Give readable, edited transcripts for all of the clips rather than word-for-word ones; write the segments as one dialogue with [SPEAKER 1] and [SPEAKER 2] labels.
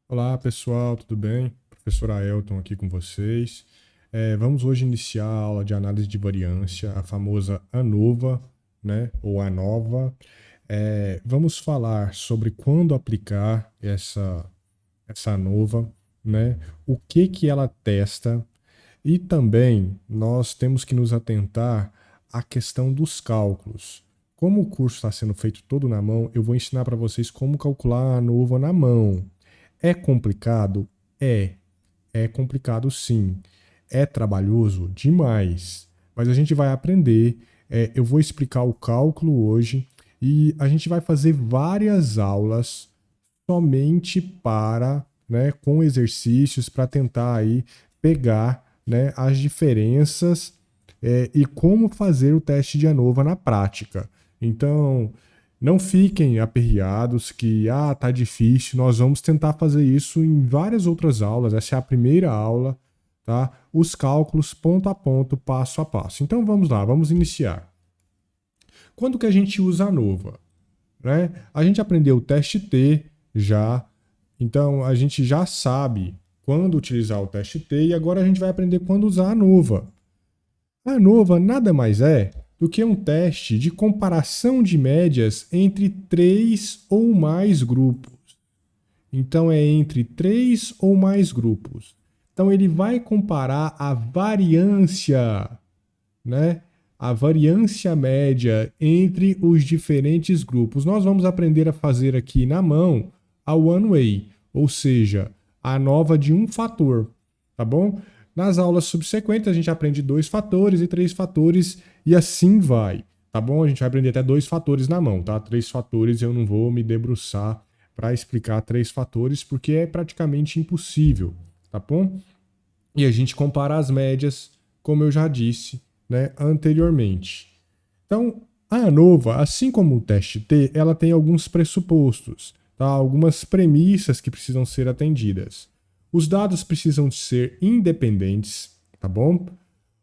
[SPEAKER 1] Olá pessoal, tudo bem? Professor Aelton aqui com vocês. Vamos hoje iniciar a aula de análise de variância, a famosa ANOVA, né? Ou ANOVA. Vamos falar sobre quando aplicar essa ANOVA, né? O que ela testa e também nós temos que nos atentar à questão dos cálculos. Como o curso está sendo feito todo na mão, eu vou ensinar para vocês como calcular a ANOVA na mão. É complicado? É. É complicado sim. É trabalhoso? Demais. Mas a gente vai aprender. Eu vou explicar o cálculo hoje e a gente vai fazer várias aulas somente para, né, com exercícios para tentar aí pegar, né, as diferenças e como fazer o teste de ANOVA na prática. Então, não fiquem aperreados que tá difícil. Nós vamos tentar fazer isso em várias outras aulas. Essa é a primeira aula, tá? Os cálculos ponto a ponto, passo a passo. Então vamos lá, vamos iniciar. Quando que a gente usa a ANOVA? Né? A gente aprendeu o teste T já, então a gente já sabe quando utilizar o teste T e agora a gente vai aprender quando usar a ANOVA. A ANOVA nada mais é do que um teste de comparação de médias entre três ou mais grupos. Então é entre três ou mais grupos. Então ele vai comparar a variância, né? A variância média entre os diferentes grupos. Nós vamos aprender a fazer aqui na mão a one way, ou seja, a nova de um fator, tá bom? Nas aulas subsequentes a gente aprende 2 fatores e 3 fatores e assim vai, tá bom? A gente vai aprender até 2 fatores na mão, tá? 3 fatores eu não vou me debruçar para explicar 3 fatores porque é praticamente impossível, tá bom? E a gente compara as médias, como eu já disse, né, anteriormente. Então, a ANOVA, assim como o teste T, ela tem alguns pressupostos, tá? Algumas premissas que precisam ser atendidas. Os dados precisam ser independentes, tá bom?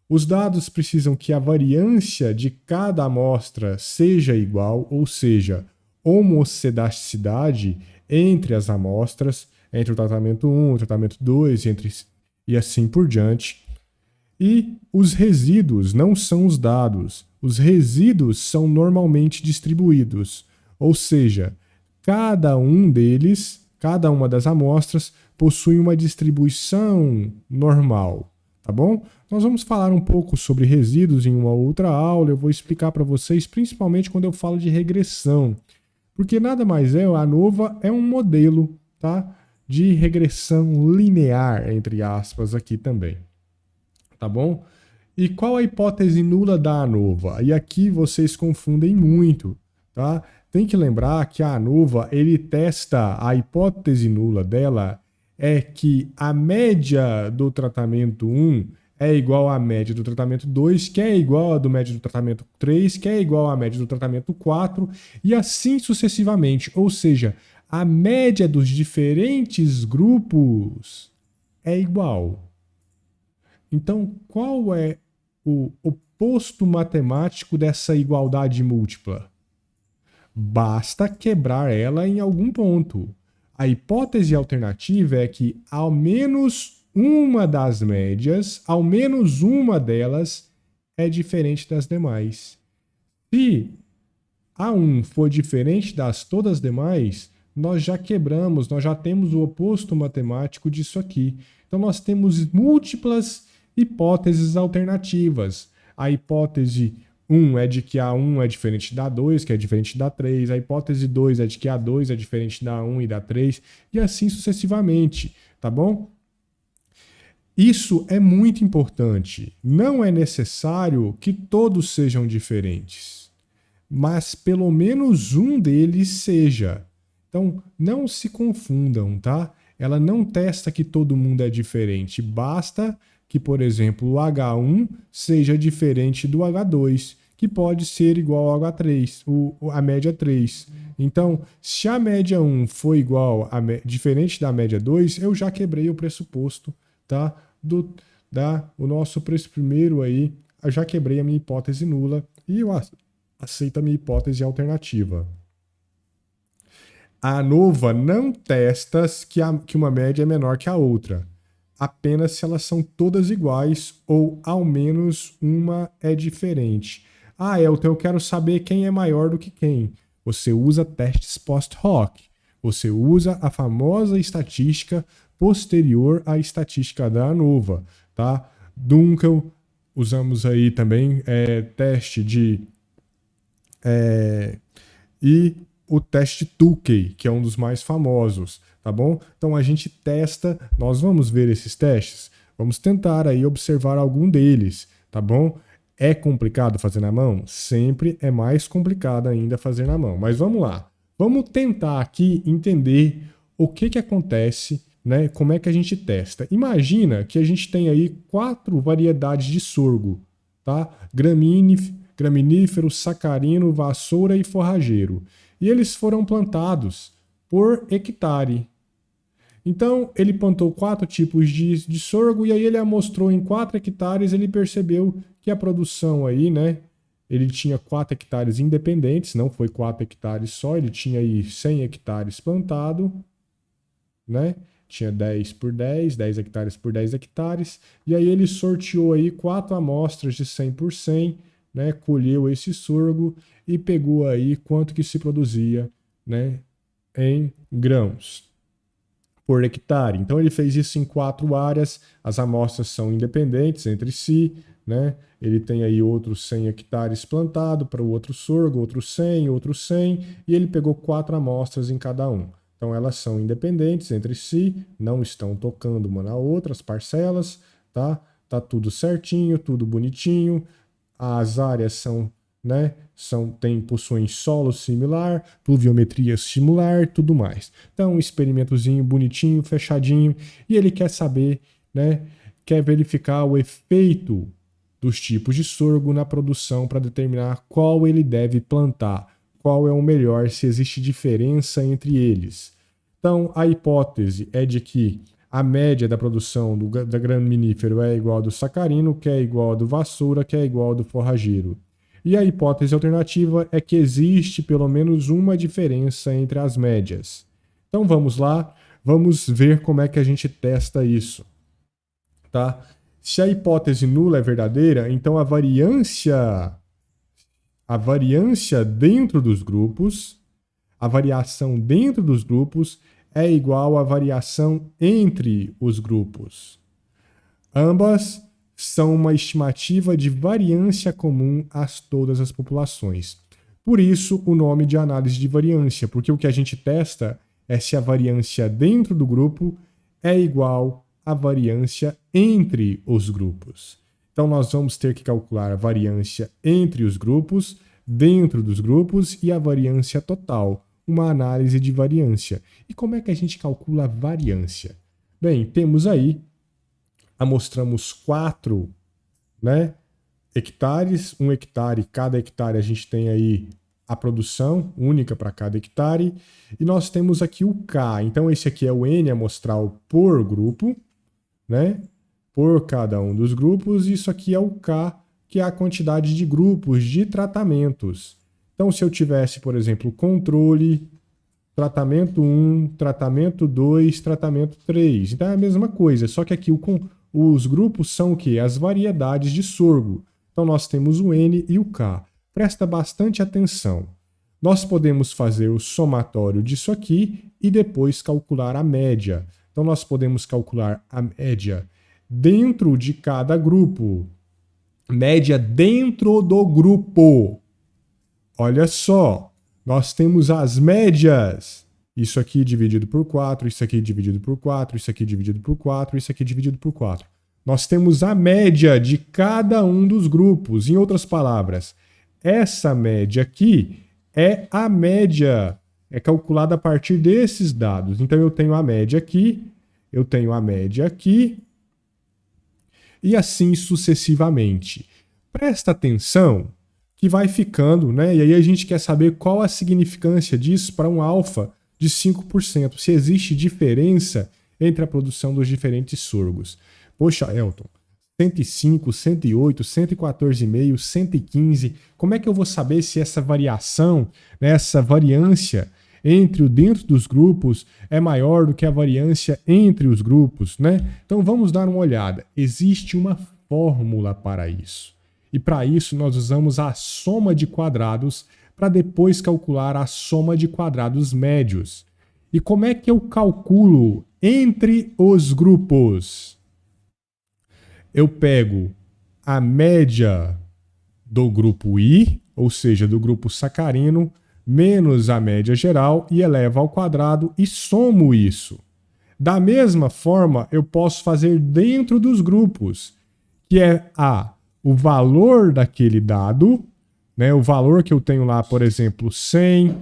[SPEAKER 1] Os dados precisam que a variância de cada amostra seja igual, ou seja, homocedasticidade entre as amostras, entre o tratamento 1 e o tratamento 2, e assim por diante. E os resíduos não são os dados. Os resíduos são normalmente distribuídos, ou seja, cada um deles, cada uma das amostras, possui uma distribuição normal, tá bom? Nós vamos falar um pouco sobre resíduos em uma outra aula, eu vou explicar para vocês, principalmente quando eu falo de regressão, porque nada mais é, a ANOVA é um modelo, tá? De regressão linear, entre aspas, aqui também, tá bom? E qual a hipótese nula da ANOVA? E aqui vocês confundem muito, tá? Tem que lembrar que a ANOVA, ele testa, a hipótese nula dela é que a média do tratamento 1 é igual à média do tratamento 2, que é igual à do média do tratamento 3, que é igual à média do tratamento 4, e assim sucessivamente. Ou seja, a média dos diferentes grupos é igual. Então, qual é o oposto matemático dessa igualdade múltipla? Basta quebrar ela em algum ponto. A hipótese alternativa é que ao menos uma das médias, ao menos uma delas, é diferente das demais. Se A1 for diferente das todas as demais, nós já quebramos, nós já temos o oposto matemático disso aqui. Então nós temos múltiplas hipóteses alternativas. A hipótese 1 é de que A1 é diferente da 2, que é diferente da 3. A hipótese 2 é de que A2 é diferente da 1 e da 3, e assim sucessivamente, tá bom? Isso é muito importante. Não é necessário que todos sejam diferentes, mas pelo menos um deles seja. Então, não se confundam, tá? Ela não testa que todo mundo é diferente, basta que, por exemplo, o H1 seja diferente do H2, que pode ser igual ao H3, a média 3. Então, se a média 1 for igual diferente da média 2, eu já quebrei o pressuposto, tá? O nosso primeiro aí, eu já quebrei a minha hipótese nula e eu aceito a minha hipótese alternativa. A ANOVA não testa que uma média é menor que a outra, apenas se elas são todas iguais ou ao menos uma é diferente. Ah, Elton, eu quero saber quem é maior do que quem. Você usa testes post-hoc. Você usa a famosa estatística posterior à estatística da ANOVA, tá? Dunkel, usamos aí também teste de... e o teste Tukey, que é um dos mais famosos, tá bom? Então a gente testa, nós vamos ver esses testes, vamos tentar aí observar algum deles, tá bom? É complicado fazer na mão? Sempre é mais complicado ainda fazer na mão, mas vamos lá. Vamos tentar aqui entender o que acontece, né? Como é que a gente testa. Imagina que a gente tem aí 4 variedades de sorgo, tá? Graminífero, sacarino, vassoura e forrageiro. E eles foram plantados por hectare. Então, ele plantou 4 tipos de sorgo e aí ele amostrou em 4 hectares, ele percebeu que a produção aí, né? Ele tinha 4 hectares independentes, não foi 4 hectares só, ele tinha aí 100 hectares plantado, né? Tinha 10 por 10, 10 hectares por 10 hectares, e aí ele sorteou aí 4 amostras de 100 por 100, né? Colheu esse sorgo e pegou aí quanto que se produzia, né? Em grãos por hectare. Então ele fez isso em 4 áreas, as amostras são independentes entre si, né? Ele tem aí outros 100 hectares plantado para o outro sorgo, outros 100, e ele pegou 4 amostras em cada um. Então elas são independentes entre si, não estão tocando uma na outra, as parcelas, tá? Tá tudo certinho, tudo bonitinho. As áreas são, né, possuem solo similar, pluviometria similar, tudo mais. Então, um experimentozinho bonitinho, fechadinho, e ele quer saber, né, quer verificar o efeito dos tipos de sorgo na produção para determinar qual ele deve plantar, qual é o melhor, se existe diferença entre eles. Então, a hipótese é de que a média da produção da graminífero é igual ao do sacarino, que é igual ao do vassoura, que é igual ao do forrageiro. E a hipótese alternativa é que existe pelo menos uma diferença entre as médias. Então vamos lá, vamos ver como é que a gente testa isso, tá? Se a hipótese nula é verdadeira, então a variância dentro dos grupos, a variação dentro dos grupos é igual à variação entre os grupos. Ambas são uma estimativa de variância comum a todas as populações. Por isso, o nome de análise de variância, porque o que a gente testa é se a variância dentro do grupo é igual à variância entre os grupos. Então, nós vamos ter que calcular a variância entre os grupos, dentro dos grupos e a variância total, uma análise de variância. E como é que a gente calcula a variância? Bem, temos aí, amostramos 4, né, hectares, 1 hectare, cada hectare a gente tem aí a produção única para cada hectare, e nós temos aqui o K, então esse aqui é o N amostral por grupo, né, por cada um dos grupos, e isso aqui é o K, que é a quantidade de grupos de tratamentos. Então, se eu tivesse, por exemplo, controle, tratamento 1, tratamento 2, tratamento 3, então é a mesma coisa, só que aqui os grupos são o quê? As variedades de sorgo. Então, nós temos o N e o K. Presta bastante atenção. Nós podemos fazer o somatório disso aqui e depois calcular a média. Então, nós podemos calcular a média dentro de cada grupo. Média dentro do grupo. Olha só, nós temos as médias. Isso aqui dividido por 4, isso aqui dividido por 4, isso aqui dividido por 4, isso aqui dividido por 4. Nós temos a média de cada um dos grupos. Em outras palavras, essa média aqui é a média, é calculada a partir desses dados. Então, eu tenho a média aqui, eu tenho a média aqui, e assim sucessivamente. Presta atenção que vai ficando, né? E aí a gente quer saber qual a significância disso para um alfa de 5%, se existe diferença entre a produção dos diferentes sorgos. Poxa, Elton, 105, 108, 114,5, 115, como é que eu vou saber se essa variação, né, essa variância, dentro dos grupos é maior do que a variância entre os grupos, né? Então vamos dar uma olhada. Existe uma fórmula para isso. E para isso nós usamos a soma de quadrados para depois calcular a soma de quadrados médios. E como é que eu calculo entre os grupos? Eu pego a média do grupo I, ou seja, do grupo sacarino, menos a média geral e elevo ao quadrado e somo isso. Da mesma forma, eu posso fazer dentro dos grupos, que é o valor daquele dado, né, o valor que eu tenho lá, por exemplo, 100,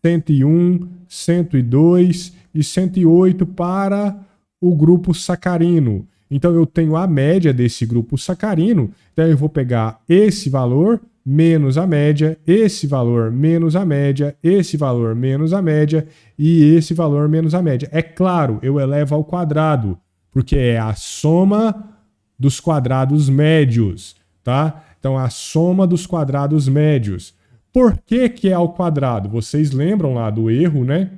[SPEAKER 1] 101, 102 e 108 para o grupo sacarino. Então, eu tenho a média desse grupo sacarino, então eu vou pegar esse valor menos a média, esse valor menos a média, esse valor menos a média e esse valor menos a média. É claro, eu elevo ao quadrado, porque é a soma dos quadrados médios, tá? Então, a soma dos quadrados médios. Por que que é ao quadrado? Vocês lembram lá do erro, né?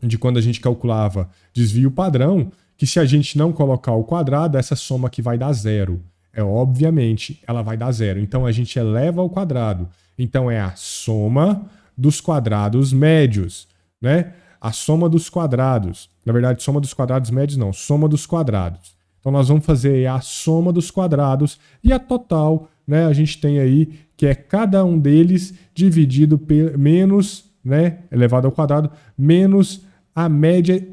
[SPEAKER 1] De quando a gente calculava desvio padrão, que se a gente não colocar o quadrado, essa soma aqui vai dar zero. Obviamente, ela vai dar zero. Então, a gente eleva ao quadrado. Então, é a soma dos quadrados médios, né? A soma dos quadrados. Na verdade, soma dos quadrados médios não, soma dos quadrados. Então, nós vamos fazer a soma dos quadrados e a total, né? A gente tem aí que é cada um deles dividido menos, né? Elevado ao quadrado, menos a média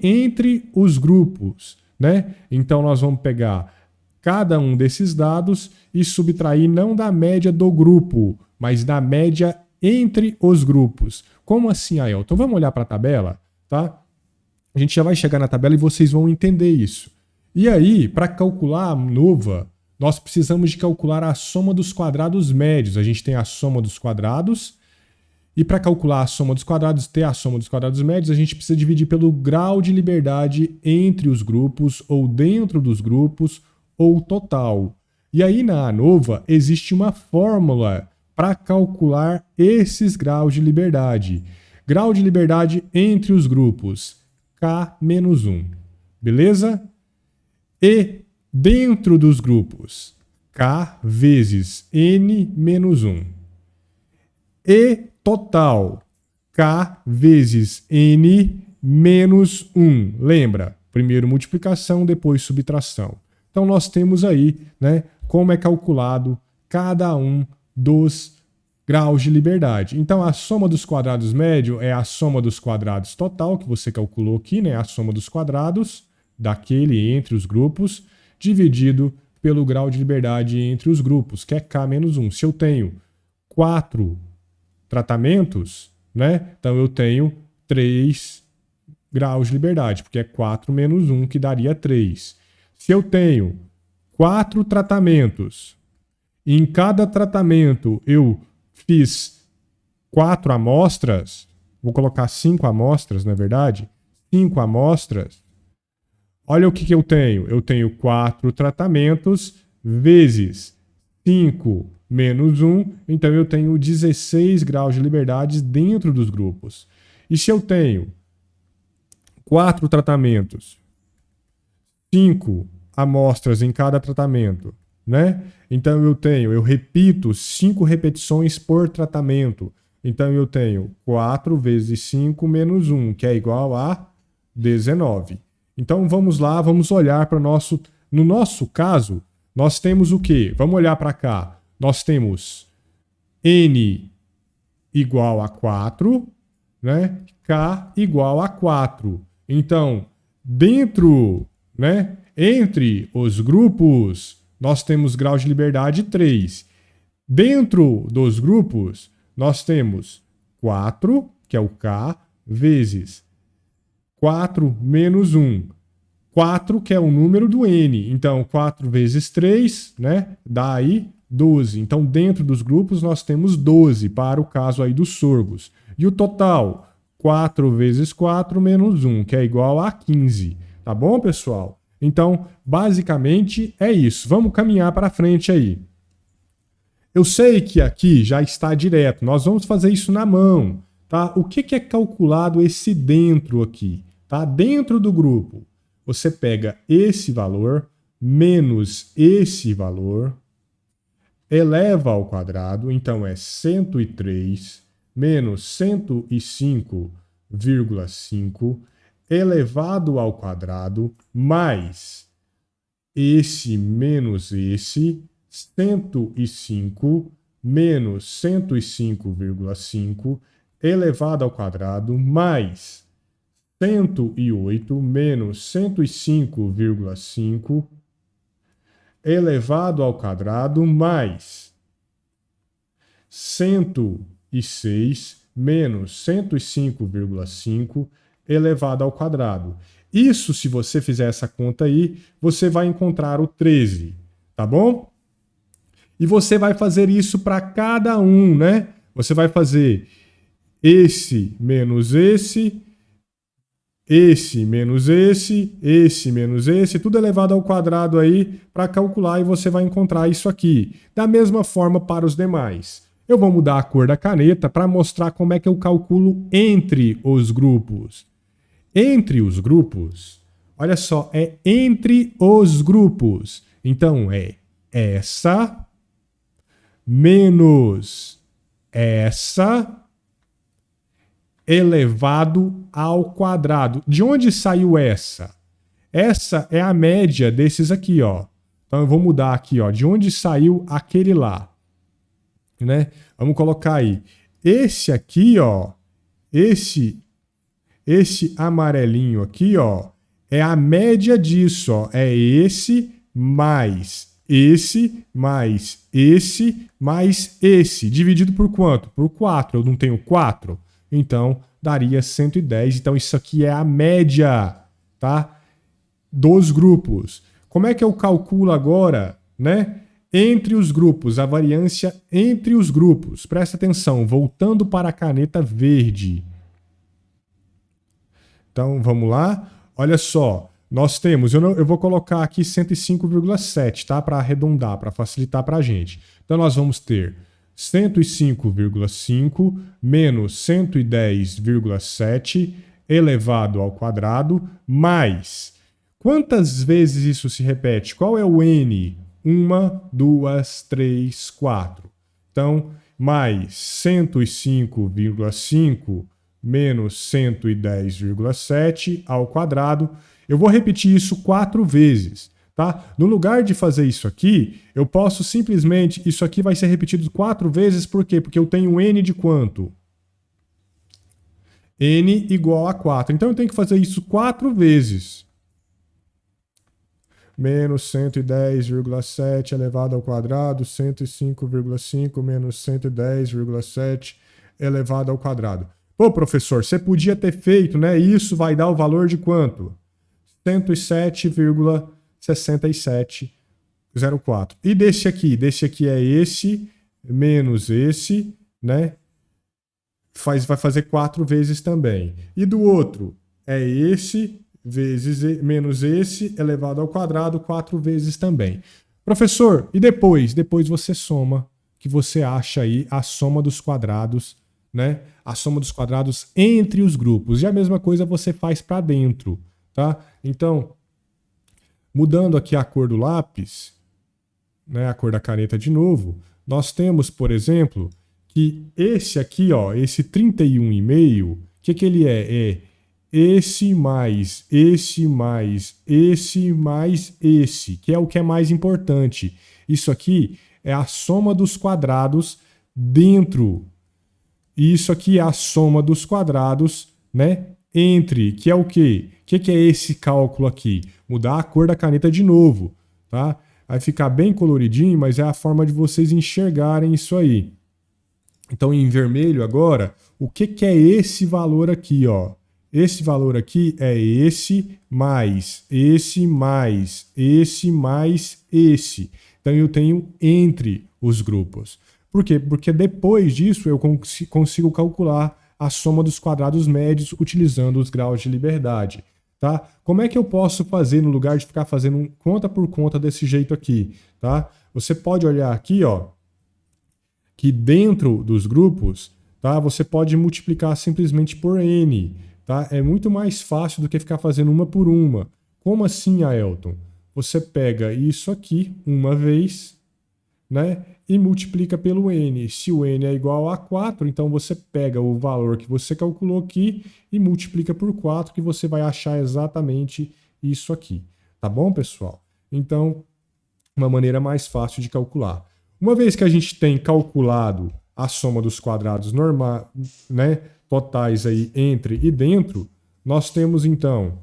[SPEAKER 1] entre os grupos, né? Então, nós vamos pegar cada um desses dados e subtrair não da média do grupo, mas da média entre os grupos. Como assim, Aelton? Então vamos olhar para a tabela, tá? A gente já vai chegar na tabela e vocês vão entender isso. E aí, para calcular a nova, nós precisamos de calcular a soma dos quadrados médios. A gente tem a soma dos quadrados e para calcular a soma dos quadrados, ter a soma dos quadrados médios, a gente precisa dividir pelo grau de liberdade entre os grupos ou dentro dos grupos ou total. E aí na ANOVA existe uma fórmula para calcular esses graus de liberdade. Grau de liberdade entre os grupos, K-1. Beleza? E dentro dos grupos, K vezes N-1. E total, K vezes N-1. Lembra? Primeiro multiplicação, depois subtração. Então, nós temos aí, né, como é calculado cada um dos graus de liberdade. Então, a soma dos quadrados médio é a soma dos quadrados total, que você calculou aqui, né, a soma dos quadrados daquele entre os grupos, dividido pelo grau de liberdade entre os grupos, que é K-1. Se eu tenho 4 tratamentos, né, então eu tenho 3 graus de liberdade, porque é 4 menos 1, que daria 3. Se eu tenho 4 tratamentos, e em cada tratamento eu fiz 4 amostras, vou colocar 5 amostras, na verdade, 5 amostras, olha o que eu tenho. Eu tenho 4 tratamentos vezes 5 menos 1, então eu tenho 16 graus de liberdade dentro dos grupos. E se eu tenho 4 tratamentos, 5 amostras em cada tratamento, né? Então eu repito 5 repetições por tratamento. Então eu tenho 4 vezes 5 menos 1, que é igual a 19. Então vamos lá, vamos olhar para o nosso... No nosso caso, nós temos o quê? Vamos olhar para cá. Nós temos N igual a 4, né? K igual a 4. Então, dentro, né, entre os grupos, nós temos grau de liberdade 3. Dentro dos grupos, nós temos 4, que é o K, vezes 4 menos 1. 4, que é o número do N. Então, 4 vezes 3, né, dá aí 12. Então, dentro dos grupos, nós temos 12, para o caso aí dos sorgos. E o total, 4 vezes 4 menos 1, que é igual a 15. Tá bom, pessoal? Então, basicamente, é isso. Vamos caminhar para frente aí. Eu sei que aqui já está direto. Nós vamos fazer isso na mão, tá? O que é calculado esse dentro aqui? Tá? Dentro do grupo, você pega esse valor menos esse valor, eleva ao quadrado, então é 103 menos 105,5 elevado ao quadrado mais esse menos esse, 105 menos 105,5 elevado ao quadrado mais 108 menos 105,5 elevado ao quadrado mais 106 menos 105,5 elevado ao quadrado. Isso, se você fizer essa conta aí, você vai encontrar o 13, tá bom? E você vai fazer isso para cada um, né? Você vai fazer esse menos esse menos esse menos esse, tudo elevado ao quadrado aí para calcular e você vai encontrar isso aqui. Da mesma forma para os demais. Eu vou mudar a cor da caneta para mostrar como é que eu calculo entre os grupos. Entre os grupos, olha só, é entre os grupos. Então é essa menos essa elevado ao quadrado. De onde saiu essa? Essa é a média desses aqui, ó. Então eu vou mudar aqui, ó, de onde saiu aquele lá, né? Vamos colocar aí. Esse aqui, ó, esse amarelinho aqui, ó, é a média disso, ó. É esse mais esse mais esse mais esse, dividido por quanto? Por 4. Eu não tenho 4? Então, daria 110. Então, isso aqui é a média, tá? Dos grupos. Como é que eu calculo agora, né? Entre os grupos, a variância entre os grupos. Presta atenção, voltando para a caneta verde. Então, vamos lá. Olha só, nós temos, eu vou colocar aqui 105,7, tá? Para arredondar, para facilitar para a gente. Então, nós vamos ter 105,5 menos 110,7 elevado ao quadrado mais. Quantas vezes isso se repete? Qual é o N? 1, 2, 3, 4. Então, mais 105,5 menos 110,7 ao quadrado. Eu vou repetir isso 4 vezes. Tá? No lugar de fazer isso aqui, eu posso simplesmente... Isso aqui vai ser repetido 4 vezes, por quê? Porque eu tenho N de quanto? N igual a 4. Então eu tenho que fazer isso 4 vezes. Menos 110,7 elevado ao quadrado, 105,5 menos 110,7 elevado ao quadrado. Pô, professor, você podia ter feito, né? Isso vai dar o valor de quanto? 107,6704. E desse aqui é esse menos esse, né? Vai fazer 4 vezes também. E do outro é esse vezes menos esse elevado ao quadrado 4 vezes também. Professor, e depois? Depois você soma, que você acha aí a soma dos quadrados, né? A soma dos quadrados entre os grupos. E a mesma coisa você faz para dentro, tá? Então, mudando aqui a cor do lápis, né, a cor da caneta de novo, nós temos, por exemplo, que esse aqui, ó, esse 31,5, o que ele é? É esse mais esse mais esse mais esse, que é o que é mais importante. Isso aqui é a soma dos quadrados dentro. Isso aqui é a soma dos quadrados, né? Entre, que é o quê? O que é esse cálculo aqui? Mudar a cor da caneta de novo, tá? Vai ficar bem coloridinho, mas é a forma de vocês enxergarem isso aí. Então, em vermelho agora, o que é esse valor aqui, ó? Esse valor aqui é esse mais esse mais esse mais esse. Então, eu tenho entre os grupos. Por quê? Porque depois disso eu consigo calcular a soma dos quadrados médios utilizando os graus de liberdade. Tá? Como é que eu posso fazer no lugar de ficar fazendo conta por conta desse jeito aqui? Tá? Você pode olhar aqui, ó, que dentro dos grupos tá? Você pode multiplicar simplesmente por n, tá? É muito mais fácil do que ficar fazendo uma por uma. Como assim, Aelton? Você pega isso aqui uma vez, né? E multiplica pelo n. Se o n é igual a 4, então você pega o valor que você calculou aqui e multiplica por 4, que você vai achar exatamente isso aqui. Tá bom, pessoal? Então, uma maneira mais fácil de calcular. Uma vez que a gente tem calculado a soma dos quadrados normais, né, totais aí entre e dentro, nós temos então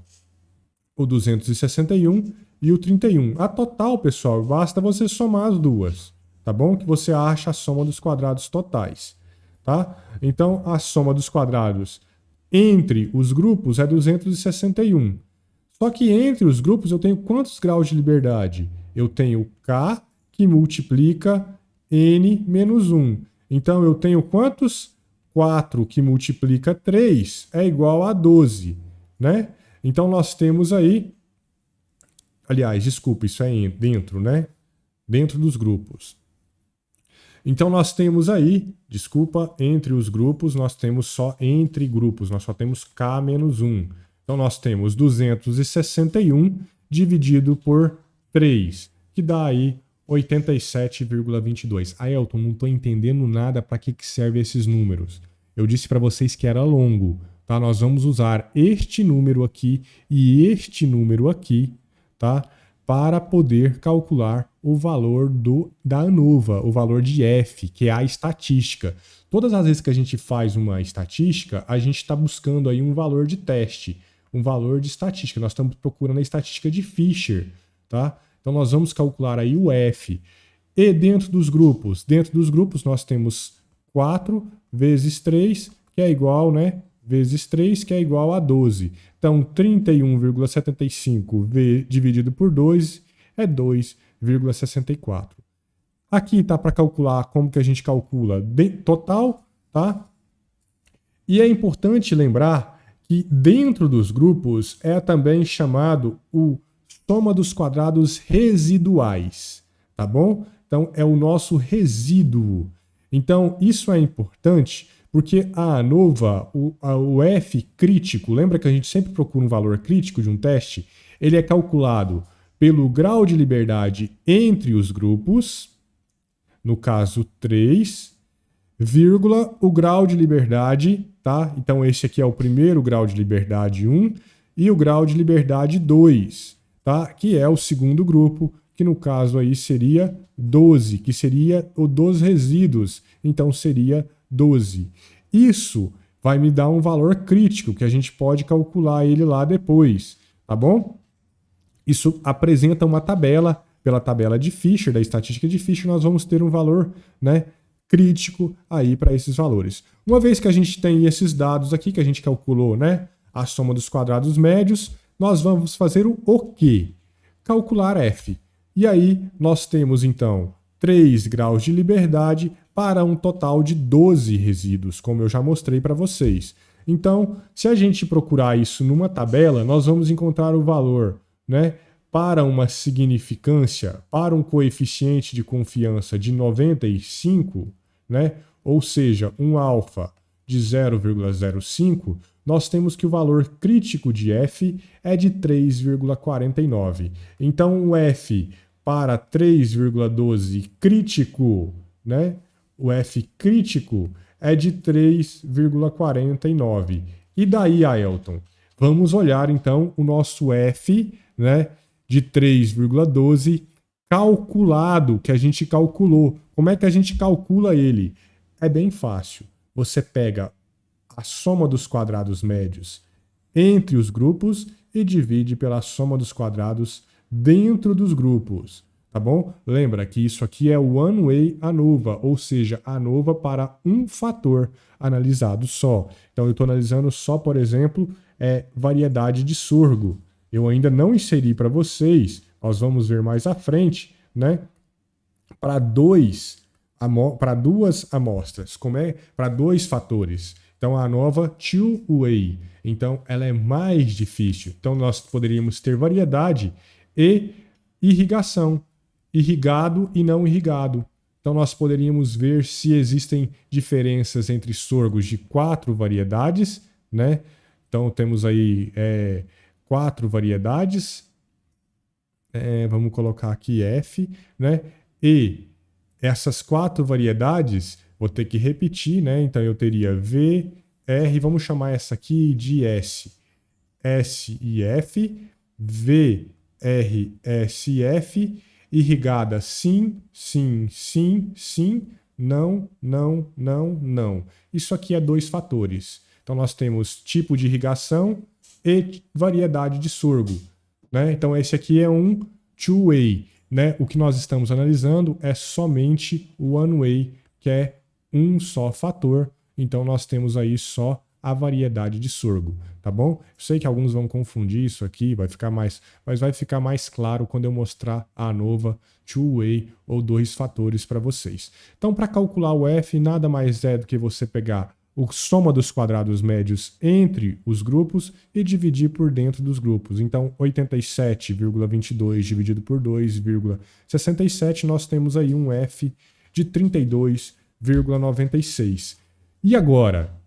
[SPEAKER 1] o 261 e o 31. A total, pessoal, basta você somar as duas, tá bom? Que você acha a soma dos quadrados totais, tá? Então, a soma dos quadrados entre os grupos é 261. Só que entre os grupos eu tenho quantos graus de liberdade? Eu tenho K que multiplica N menos 1. Então eu tenho quantos? 4 que multiplica 3 é igual a 12, né? Então nós temos aí, aliás, desculpa, isso é dentro, né? Dentro dos grupos. Então nós temos aí, desculpa, entre os grupos, nós temos só entre grupos, nós só temos K menos 1. Então nós temos 261 dividido por 3, que dá aí 87,22. Aelton, não estou entendendo nada para que servem esses números. Eu disse para vocês que era longo, tá? Nós vamos usar este número aqui e este número aqui, tá? Para poder calcular o valor da ANOVA, o valor de F, que é a estatística. Todas as vezes que a gente faz uma estatística, a gente está buscando aí um valor de teste, um valor de estatística. Nós estamos procurando a estatística de Fisher, tá? Então nós vamos calcular aí o F. E dentro dos grupos nós temos 4 vezes 3, que é igual, né? Vezes 3, que é igual a 12. Então, 31,75 dividido por 2 é 2,64. Aqui está para calcular como que a gente calcula total, tá? E é importante lembrar que dentro dos grupos é também chamado o soma dos quadrados residuais, tá bom? Então, é o nosso resíduo. Então, isso é importante porque a ANOVA, o F crítico, lembra que a gente sempre procura um valor crítico de um teste? Ele é calculado pelo grau de liberdade entre os grupos, no caso 3, vírgula, o grau de liberdade, tá? Então esse aqui é o primeiro grau de liberdade 1 e o grau de liberdade 2, tá? Que é o segundo grupo, que no caso aí seria 12, que seria o dos resíduos, então seria 12. Isso vai me dar um valor crítico, que a gente pode calcular ele lá depois, tá bom? Isso apresenta uma tabela, pela tabela de Fisher, da estatística de Fisher, nós vamos ter um valor, né, crítico aí para esses valores. Uma vez que a gente tem esses dados aqui, que a gente calculou, né, a soma dos quadrados médios, nós vamos fazer o quê? Calcular F. E aí nós temos, então, 3 graus de liberdade para um total de 12 resíduos, como eu já mostrei para vocês. Então, se a gente procurar isso numa tabela, nós vamos encontrar o valor, né, para uma significância, para um coeficiente de confiança de 95, né, ou seja, um alfa de 0,05, nós temos que o valor crítico de F é de 3,49. Então, o F para 3,12 crítico, né? O F crítico é de 3,49. E daí, Aelton? Vamos olhar, então, o nosso F, né, de 3,12 calculado, que a gente calculou. Como é que a gente calcula ele? É bem fácil. Você pega a soma dos quadrados médios entre os grupos e divide pela soma dos quadrados dentro dos grupos, tá bom? Lembra que isso aqui é o one way ANOVA, ou seja, ANOVA para um fator analisado só. Então eu estou analisando só, por exemplo, variedade de sorgo. Eu ainda não inseri para vocês, nós vamos ver mais à frente, né? Para duas amostras, como é? Para 2 fatores. Então a ANOVA two-way, então ela é mais difícil. Então nós poderíamos ter variedade e irrigação, irrigado e não irrigado, Então, nós poderíamos ver se existem diferenças entre sorgos de 4 variedades, né? Então, temos aí 4 variedades. Vamos colocar aqui F, né? E essas 4 variedades, vou ter que repetir, né? Então, eu teria V, R, vamos chamar essa aqui de S. S e F, V, R, S, F, irrigada sim, sim, sim, sim, não, não, não, não. Isso aqui é 2 fatores. Então, nós temos tipo de irrigação e variedade de sorgo, né? Então, esse aqui é um two-way, né? O que nós estamos analisando é somente o one-way, que é um só fator. Então, nós temos aí só a variedade de sorgo, tá bom? Eu sei que alguns vão confundir isso aqui, mas vai ficar mais claro quando eu mostrar a ANOVA two-way ou 2 fatores para vocês. Então, para calcular o F, nada mais é do que você pegar a soma dos quadrados médios entre os grupos e dividir por dentro dos grupos. Então, 87,22 dividido por 2,67, nós temos aí um F de 32,96. E agora?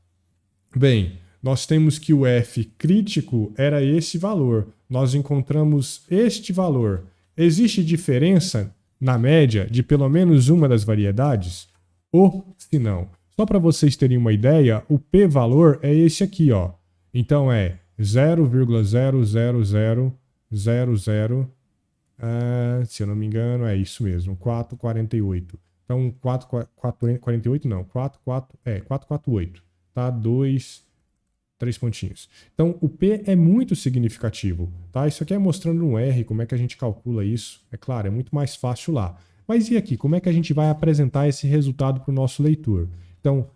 [SPEAKER 1] Bem, nós temos que o F crítico era esse valor. Nós encontramos este valor. Existe diferença na média de pelo menos uma das variedades? Ou se não? Só para vocês terem uma ideia, o p-valor é esse aqui, ó. Então é 0,00000, se eu não me engano, é isso mesmo, 448. Então 448 não, 448, tá? 3 pontinhos. Então o p é muito significativo, tá? Isso aqui é mostrando no R como é que a gente calcula isso. É claro, é muito mais fácil lá. Mas e aqui, como é que a gente vai apresentar esse resultado para o nosso leitor? Então,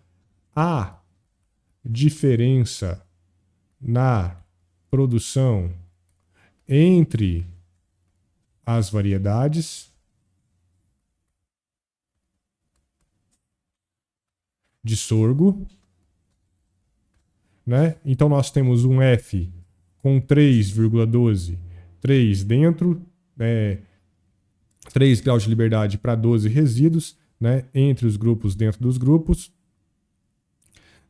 [SPEAKER 1] a diferença na produção entre as variedades de sorgo, né? Então, nós temos um F com 3,12, 3 dentro, 3 graus de liberdade para 12 resíduos, né? Entre os grupos, dentro dos grupos.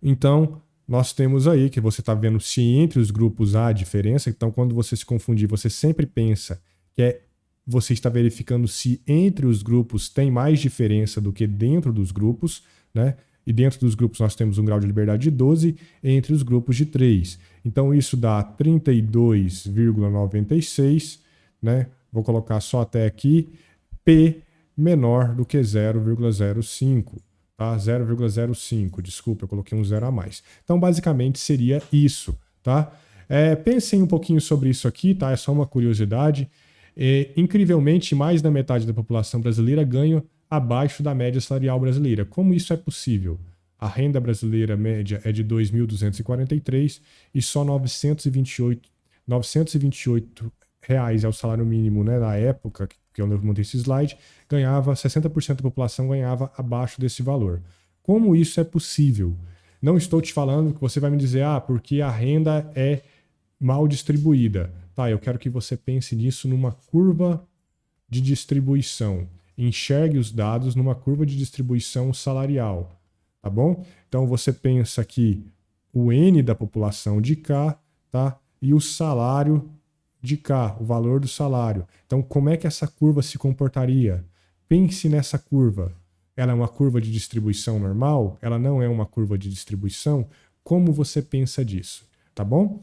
[SPEAKER 1] Então, nós temos aí que você está vendo se entre os grupos há diferença. Então, quando você se confundir, você sempre pensa que você está verificando se entre os grupos tem mais diferença do que dentro dos grupos, né? E dentro dos grupos nós temos um grau de liberdade de 12, entre os grupos de 3. Então, isso dá 32,96, né? Vou colocar só até aqui, P menor do que 0,05. Tá? 0,05, desculpa, eu coloquei um zero a mais. Então, basicamente, seria isso, tá? Pensem um pouquinho sobre isso aqui, tá? É só uma curiosidade. Incrivelmente, mais da metade da população brasileira ganha abaixo da média salarial brasileira. Como isso é possível? A renda brasileira média é de 2.243 e só 928 reais é o salário mínimo, né, na época que eu montei esse slide, 60% da população ganhava abaixo desse valor. Como isso é possível? Não estou te falando que você vai me dizer, porque a renda é mal distribuída. Tá, eu quero que você pense nisso numa curva de distribuição. Enxergue os dados numa curva de distribuição salarial, tá bom? Então você pensa aqui o N da população de cá, tá? E o salário de cá, o valor do salário. Então, como é que essa curva se comportaria? Pense nessa curva. Ela é uma curva de distribuição normal? Ela não é uma curva de distribuição? Como você pensa disso? Tá bom?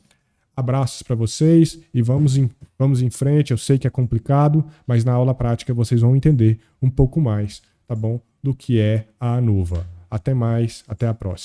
[SPEAKER 1] Abraços para vocês e vamos em frente. Eu sei que é complicado, mas na aula prática vocês vão entender um pouco mais, tá bom? Do que é a ANOVA. Até mais, até a próxima.